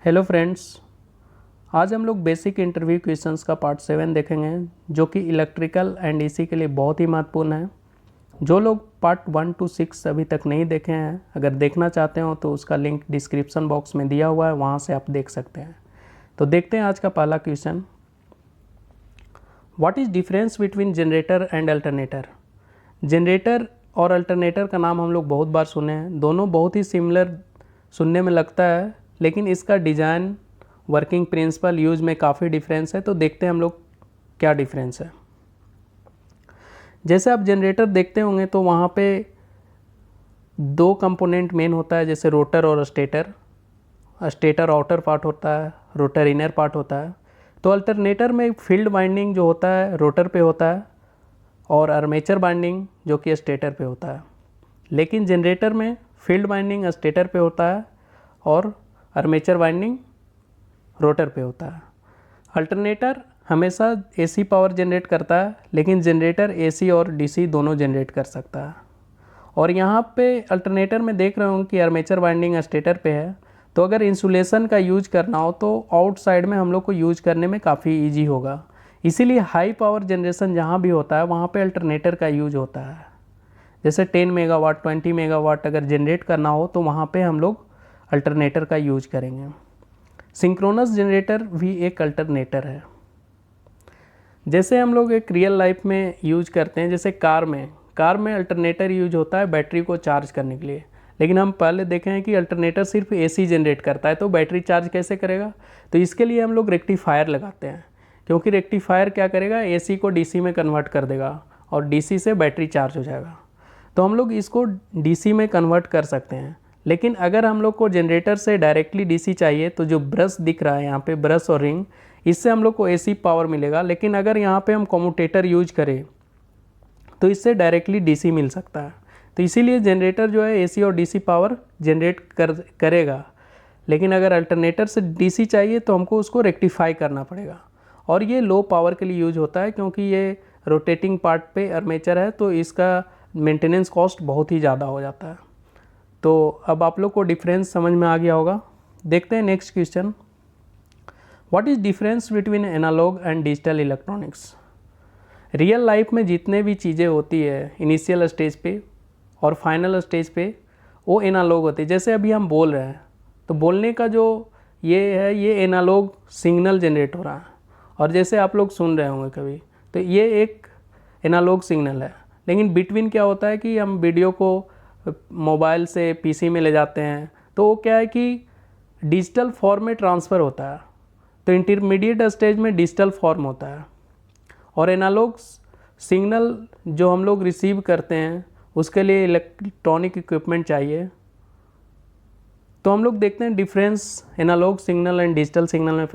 Hello friends, आज हम लोग बेसिक इंटरव्यू क्वेश्चंस का पार्ट 7 देखेंगे जो कि इलेक्ट्रिकल एंड एसी के लिए बहुत ही महत्वपूर्ण है। जो लोग पार्ट 1 to 6 अभी तक नहीं देखे हैं, अगर देखना चाहते हो तो उसका लिंक डिस्क्रिप्शन बॉक्स में दिया हुआ है, वहाँ से आप देख सकते हैं। तो देखते हैं आज का पहला question. What is difference between generator and alternator. Generator और अल्टरनेटर का नाम हम लोग बहुत बार सुने हैं, दोनों बहुत ही सिमिलर सुनने में लगता है, लेकिन इसका डिज़ाइन, वर्किंग प्रिंसिपल, यूज में काफ़ी डिफरेंस है। तो देखते हैं हम लोग क्या डिफरेंस है। जैसे आप जनरेटर देखते होंगे तो वहाँ पे दो कंपोनेंट मेन होता है, जैसे रोटर और स्टेटर। स्टेटर आउटर पार्ट होता है, रोटर इनर पार्ट होता है। तो अल्टरनेटर में फील्ड वाइंडिंग जो होता है रोटर पे होता है और आर्मेचर वाइंडिंग जो कि स्टेटर पे होता है। लेकिन जनरेटर में फील्ड वाइंडिंग स्टेटर पे होता है और आर्मेचर वाइंडिंग रोटर पे होता है। अल्टरनेटर हमेशा एसी पावर जनरेट करता है, लेकिन जनरेटर एसी और डीसी दोनों जनरेट कर सकता है। और यहाँ पे अल्टरनेटर में देख रहे हो कि आर्मेचर वाइंडिंग स्टेटर पे है, तो अगर इंसुलेशन का यूज करना हो तो आउटसाइड में हम लोग को यूज करने में काफ़ी ईजी होगा। इसीलिए हाई पावर जनरेशन जहाँ भी होता है वहाँ पे अल्टरनेटर का यूज होता है। जैसे 10 मेगावाट 20 मेगावाट अगर जनरेट करना हो तो वहाँ पे हम लोग अल्टरनेटर का यूज करेंगे। सिंक्रोनस जनरेटर भी एक अल्टरनेटर है। जैसे हम लोग एक रियल लाइफ में यूज करते हैं, जैसे कार में अल्टरनेटर यूज होता है बैटरी को चार्ज करने के लिए। लेकिन हम पहले देखे हैं कि अल्टरनेटर सिर्फ एसी जनरेट करता है, तो बैटरी चार्ज कैसे करेगा। तो इसके लिए हम लोग रेक्टिफायर लगाते हैं, क्योंकि रेक्टिफायर क्या करेगा, एसी को डीसी में कन्वर्ट कर देगा और डीसी से बैटरी चार्ज हो जाएगा। तो हम लोग इसको डीसी में कन्वर्ट कर सकते हैं। लेकिन अगर हम लोग को जनरेटर से डायरेक्टली डीसी चाहिए तो जो ब्रश दिख रहा है यहाँ पे, ब्रश और रिंग, इससे हम लोग को एसी पावर मिलेगा। लेकिन अगर यहाँ पे हम कम्यूटेटर यूज करें तो इससे डायरेक्टली डीसी मिल सकता है। तो इसीलिए जनरेटर जो है एसी और डीसी पावर जनरेट करेगा। लेकिन अगर अल्टरनेटर से डीसी चाहिए तो हमको उसको रेक्टिफाई करना पड़ेगा। और ये लो पावर के लिए यूज होता है, क्योंकि ये रोटेटिंग पार्ट पे आर्मेचर है, तो इसका मेंटेनेंस कॉस्ट बहुत ही ज़्यादा हो जाता है। तो अब आप लोग को डिफरेंस समझ में आ गया होगा। देखते हैं next question. What is difference between analog and digital electronics. Real life में जितने भी चीज़ें होती है इनिशियल स्टेज पे और फाइनल स्टेज पे, वो एनालॉग होती है। जैसे अभी हम बोल रहे हैं तो बोलने का जो ये है, ये एनालॉग सिग्नल जनरेट हो रहा है। और जैसे आप लोग सुन रहे होंगे कभी, तो ये एक एनालॉग सिग्नल है। लेकिन बिटवीन क्या होता है कि हम वीडियो को मोबाइल से पीसी में ले जाते हैं, तो वो क्या है कि डिजिटल फॉर्म में ट्रांसफ़र होता है। तो इंटरमीडिएट स्टेज में डिजिटल फॉर्म होता है। और एनालॉग सिग्नल जो हम लोग रिसीव करते हैं उसके लिए इलेक्ट्रॉनिक इक्विपमेंट चाहिए। तो हम लोग देखते हैं difference analog signal and digital signal में।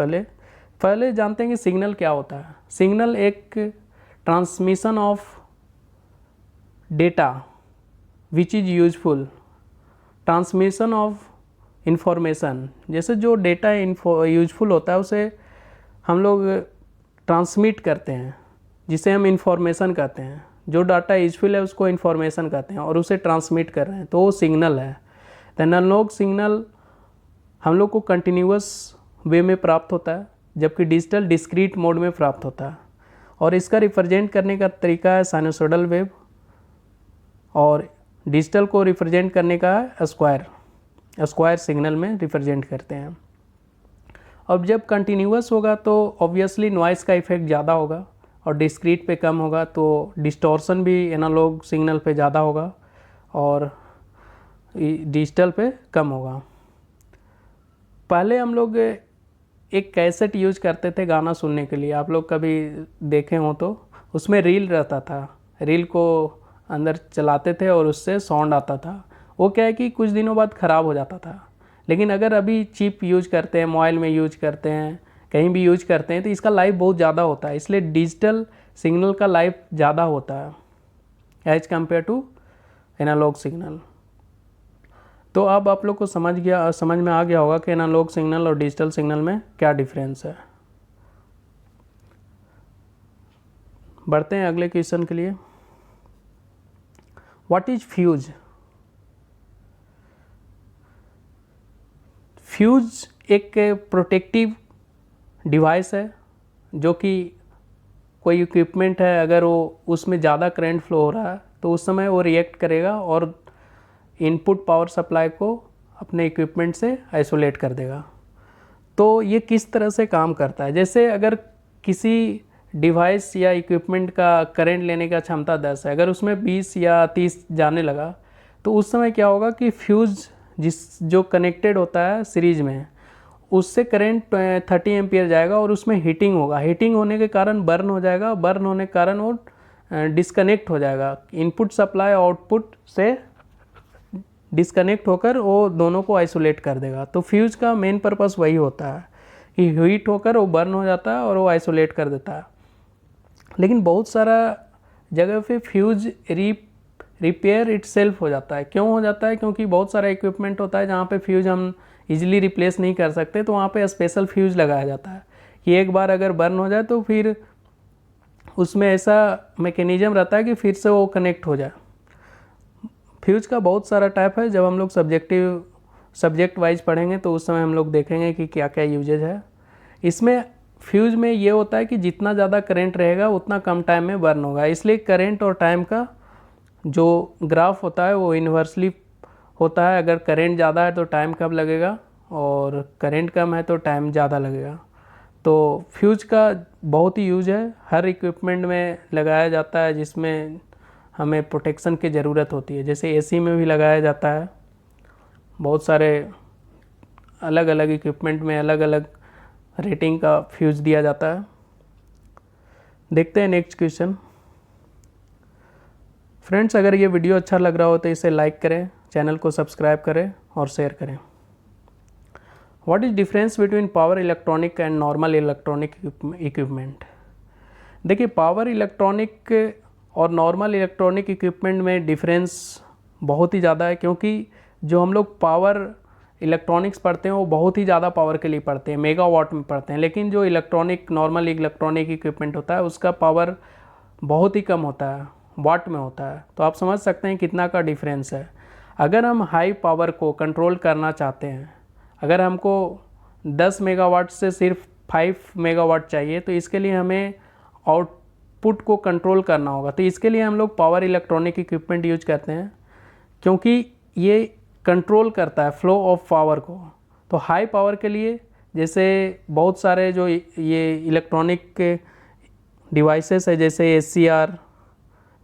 पहले जानते हैं कि सिग्नल क्या होता है। सिग्नल एक transmission of data which is useful, transmission of information. जैसे जो डेटा यूजफुल होता है उसे हम लोग ट्रांसमिट करते हैं, जिसे हम इंफॉर्मेशन कहते हैं। जो डाटा यूजफुल है उसको इंफॉर्मेशन कहते हैं और उसे ट्रांसमिट कर रहे हैं, तो वो सिग्नल है। तो एनालॉग सिग्नल हम लोग को कंटिन्यूअस वे में प्राप्त होता है, जबकि डिजिटल डिस्क्रीट मोड में प्राप्त होता है। और इसका रिप्रेजेंट करने का तरीका है साइनसोइडल वेव, और डिजिटल को रिप्रेजेंट करने का है स्क्वायर सिग्नल में रिप्रेजेंट करते हैं। अब जब कंटिन्यूअस होगा तो ऑब्वियसली नॉइज़ का इफेक्ट ज़्यादा होगा और डिस्क्रीट पे कम होगा, तो डिस्टॉर्शन भी एनालॉग सिग्नल पे ज़्यादा होगा और डिजिटल पे कम होगा। पहले हम लोग एक कैसेट यूज करते थे गाना सुनने के लिए, आप लोग कभी देखे हो तो उसमें रील रहता था। रील को अंदर चलाते थे और उससे साउंड आता था। वो क्या है कि कुछ दिनों बाद ख़राब हो जाता था। लेकिन अगर अभी चिप यूज करते हैं, मोबाइल में यूज करते हैं, कहीं भी यूज करते हैं, तो इसका लाइफ बहुत ज़्यादा होता है। इसलिए डिजिटल सिग्नल का लाइफ ज़्यादा होता है as compare to analog signal. तो अब आप लोग को समझ में आ गया होगा कि एनालॉग सिग्नल और डिजिटल सिग्नल में क्या डिफरेंस है। बढ़ते हैं अगले क्वेश्चन के लिए। What is fuse. फ्यूज एक प्रोटेक्टिव डिवाइस है, जो कि कोई इक्विपमेंट है अगर वो उसमें ज़्यादा करंट फ्लो हो रहा है तो उस समय वो रिएक्ट करेगा और इनपुट पावर सप्लाई को अपने इक्विपमेंट से आइसोलेट कर देगा। तो ये किस तरह से काम करता है, जैसे अगर किसी डिवाइस या इक्विपमेंट का करंट लेने का क्षमता 10 है, अगर उसमें 20 या 30 जाने लगा तो उस समय क्या होगा कि फ्यूज़ जो कनेक्टेड होता है सीरीज में, उससे करंट 30 एम्पियर जाएगा और उसमें हीटिंग होगा। हीटिंग होने के कारण बर्न हो जाएगा, बर्न होने के कारण वो डिस्कनेक्ट हो जाएगा, इनपुट सप्लाई आउटपुट से डिस्कनेक्ट होकर वो दोनों को आइसोलेट कर देगा। तो फ्यूज़ का मेन पर्पस वही होता है कि हीट होकर वो बर्न हो जाता है और वो आइसोलेट कर देता है। लेकिन बहुत सारा जगह पे फ्यूज़ रिपेयर इटसेल्फ हो जाता है। क्यों हो जाता है? क्योंकि बहुत सारा इक्विपमेंट होता है जहाँ पे फ्यूज़ हम इजीली रिप्लेस नहीं कर सकते, तो वहाँ पे स्पेशल फ्यूज़ लगाया जाता है कि एक बार अगर बर्न हो जाए तो फिर उसमें ऐसा मैकेनिज्म रहता है कि फिर से वो कनेक्ट हो जाए। फ्यूज़ का बहुत सारा टाइप है, जब हम लोग सब्जेक्ट वाइज पढ़ेंगे तो उस समय हम लोग देखेंगे कि क्या क्या यूजेज है। इसमें फ्यूज़ में ये होता है कि जितना ज़्यादा करंट रहेगा उतना कम टाइम में बर्न होगा, इसलिए करंट और टाइम का जो ग्राफ होता है वो इन्वर्सली होता है। अगर करंट ज़्यादा है तो टाइम कम लगेगा और करंट कम है तो टाइम ज़्यादा लगेगा। तो फ्यूज़ का बहुत ही यूज है, हर इक्विपमेंट में लगाया जाता है जिसमें हमें प्रोटेक्शन की ज़रूरत होती है। जैसे एसी में भी लगाया जाता है, बहुत सारे अलग अलग इक्विपमेंट में अलग अलग रेटिंग का फ्यूज़ दिया जाता है। देखते हैं नेक्स्ट क्वेश्चन। फ्रेंड्स, अगर ये वीडियो अच्छा लग रहा हो तो इसे लाइक करें, चैनल को सब्सक्राइब करें और शेयर करें। What is difference between power electronic and normal electronic equipment? देखिए, पावर इलेक्ट्रॉनिक और नॉर्मल इलेक्ट्रॉनिक इक्विपमेंट में डिफरेंस बहुत ही ज़्यादा है, क्योंकि जो हम लोग पावर इलेक्ट्रॉनिक्स पढ़ते हैं वो बहुत ही ज़्यादा पावर के लिए पढ़ते हैं, मेगावाट में पढ़ते हैं। लेकिन जो नॉर्मल इलेक्ट्रॉनिक इक्विपमेंट होता है उसका पावर बहुत ही कम होता है, वाट में होता है। तो आप समझ सकते हैं कितना का डिफरेंस है। अगर हम हाई पावर को कंट्रोल करना चाहते हैं, अगर हमको 10 मेगावाट से सिर्फ 5 मेगावाट चाहिए, तो इसके लिए हमें आउटपुट को कंट्रोल करना होगा। तो इसके लिए हम लोग पावर इलेक्ट्रॉनिक इक्विपमेंट यूज करते हैं, क्योंकि ये कंट्रोल करता है फ्लो ऑफ पावर को। तो हाई पावर के लिए जैसे बहुत सारे जो ये इलेक्ट्रॉनिक डिवाइसेस है, जैसे SCR,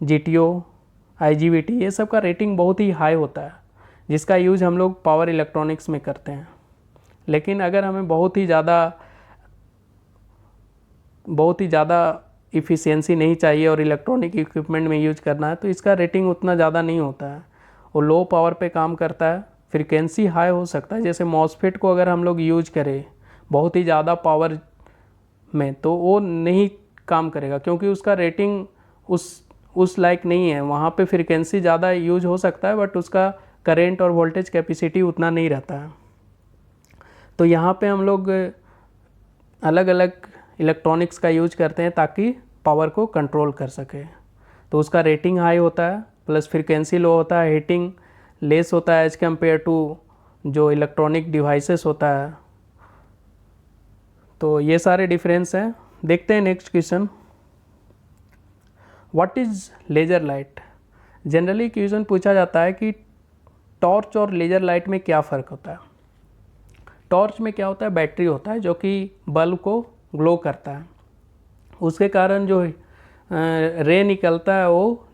GTO, IGBT, ये सब का रेटिंग बहुत ही हाई होता है, जिसका यूज़ हम लोग पावर इलेक्ट्रॉनिक्स में करते हैं। लेकिन अगर हमें बहुत ही ज़्यादा इफ़िशियंसी नहीं चाहिए और इलेक्ट्रॉनिक इक्विपमेंट में यूज करना है, तो इसका रेटिंग उतना ज़्यादा नहीं होता है, वो लो पावर पे काम करता है, फ्रीक्वेंसी हाई हो सकता है। जैसे मॉसफेट को अगर हम लोग यूज करें बहुत ही ज़्यादा पावर में, तो वो नहीं काम करेगा, क्योंकि उसका रेटिंग उस लाइक नहीं है। वहाँ पे फ्रीक्वेंसी ज़्यादा यूज हो सकता है, बट उसका करेंट और वोल्टेज कैपेसिटी उतना नहीं रहता है। तो यहाँ पे हम लोग अलग अलग इलेक्ट्रॉनिक्स का यूज करते हैं ताकि पावर को कंट्रोल कर सके। तो उसका रेटिंग हाई होता है, प्लस फ्रीक्वेंसी लो होता है, हीटिंग लेस होता है एज कम्पेयर टू जो इलेक्ट्रॉनिक डिवाइसेस होता है। तो ये सारे डिफरेंस हैं। देखते हैं next question. What is laser light? Generally question पूछा जाता है कि टॉर्च और लेज़र लाइट में क्या फ़र्क होता है। टॉर्च में क्या होता है, बैटरी होता है जो कि बल्ब को ग्लो करता है, उसके कारण जो रे निकलता है वो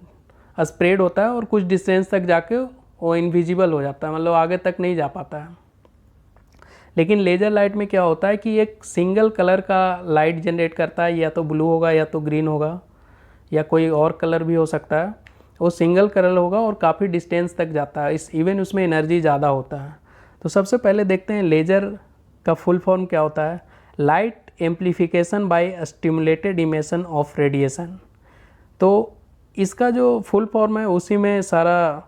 स्प्रेड होता है और कुछ डिस्टेंस तक जाके वो इनविजिबल हो जाता है, मतलब आगे तक नहीं जा पाता है। लेकिन लेज़र लाइट में क्या होता है कि एक सिंगल कलर का लाइट जनरेट करता है, या तो ब्लू होगा या तो ग्रीन होगा या कोई और कलर भी हो सकता है। वो सिंगल कलर होगा और काफ़ी डिस्टेंस तक जाता है, इवन उसमें एनर्जी ज़्यादा होता है। तो सबसे पहले देखते हैं लेज़र का फुल फॉर्म क्या होता है। Light amplification by stimulated emission of radiation. तो इसका जो फुल फॉर्म है उसी में सारा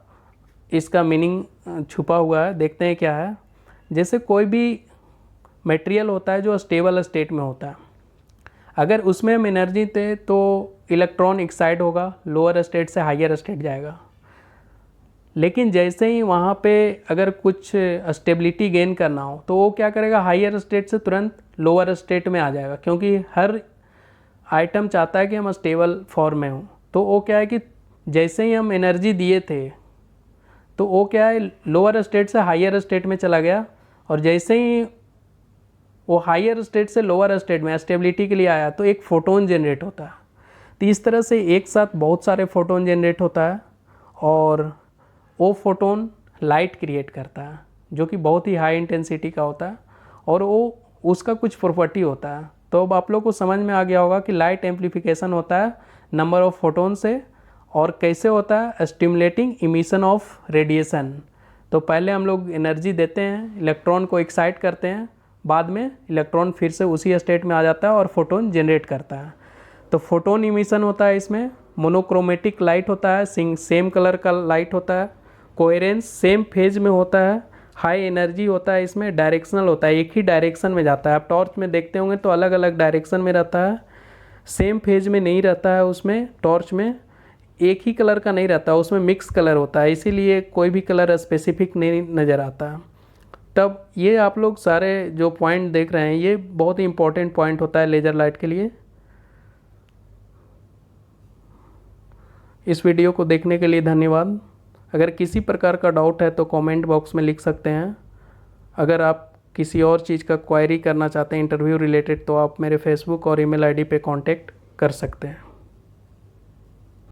इसका मीनिंग छुपा हुआ है। देखते हैं क्या है। जैसे कोई भी मटेरियल होता है जो स्टेबल स्टेट में होता है, अगर उसमें हम एनर्जी दें तो इलेक्ट्रॉन एक्साइट होगा, लोअर स्टेट से हायर स्टेट जाएगा। लेकिन जैसे ही वहाँ पे अगर कुछ स्टेबिलिटी गेन करना हो तो वो क्या करेगा, हायर स्टेट से तुरंत लोअर स्टेट में आ जाएगा, क्योंकि हर आइटम चाहता है कि हम स्टेबल फॉर्म में हों। तो वो क्या है कि जैसे ही हम एनर्जी दिए थे तो वो क्या है, लोअर स्टेट से हायर स्टेट में चला गया, और जैसे ही वो हायर स्टेट से लोअर स्टेट में स्टेबिलिटी के लिए आया तो एक फोटोन जनरेट होता है। तो इस तरह से एक साथ बहुत सारे फोटोन जनरेट होता है, और वो फोटोन लाइट क्रिएट करता है जो कि बहुत ही हाई इंटेंसिटी का होता है, और वो उसका कुछ प्रॉपर्टी होता है। तो अब आप लोग को समझ में आ गया होगा कि लाइट एम्प्लीफिकेशन होता है नंबर ऑफ फोटोन से, और कैसे होता है, स्टिमुलेटिंग इमिशन ऑफ रेडिएशन। तो पहले हम लोग एनर्जी देते हैं, इलेक्ट्रॉन को एक्साइट करते हैं, बाद में इलेक्ट्रॉन फिर से उसी स्टेट में आ जाता है और फोटोन जनरेट करता है। तो फोटोन इमिशन होता है, इसमें मोनोक्रोमेटिक लाइट होता है, सेम कलर का लाइट होता है, कोहेरेंस सेम फेज में होता है, हाई एनर्जी होता है, इसमें डायरेक्शनल होता है, एक ही डायरेक्शन में जाता है। आप टॉर्च में देखते होंगे तो अलग अलग डायरेक्शन में रहता है, सेम फेज में नहीं रहता है। उसमें टॉर्च में एक ही कलर का नहीं रहता, उसमें मिक्स कलर होता है, इसीलिए कोई भी कलर स्पेसिफिक नहीं नज़र आता। तब ये आप लोग सारे जो पॉइंट देख रहे हैं ये बहुत ही इंपॉर्टेंट पॉइंट होता है लेज़र लाइट के लिए। इस वीडियो को देखने के लिए धन्यवाद। अगर किसी प्रकार का डाउट है तो कमेंट बॉक्स में लिख सकते हैं। अगर आप किसी और चीज़ का क्वेरी करना चाहते हैं इंटरव्यू रिलेटेड तो आप मेरे फेसबुक और ईमेल आईडी पे कांटेक्ट कर सकते हैं।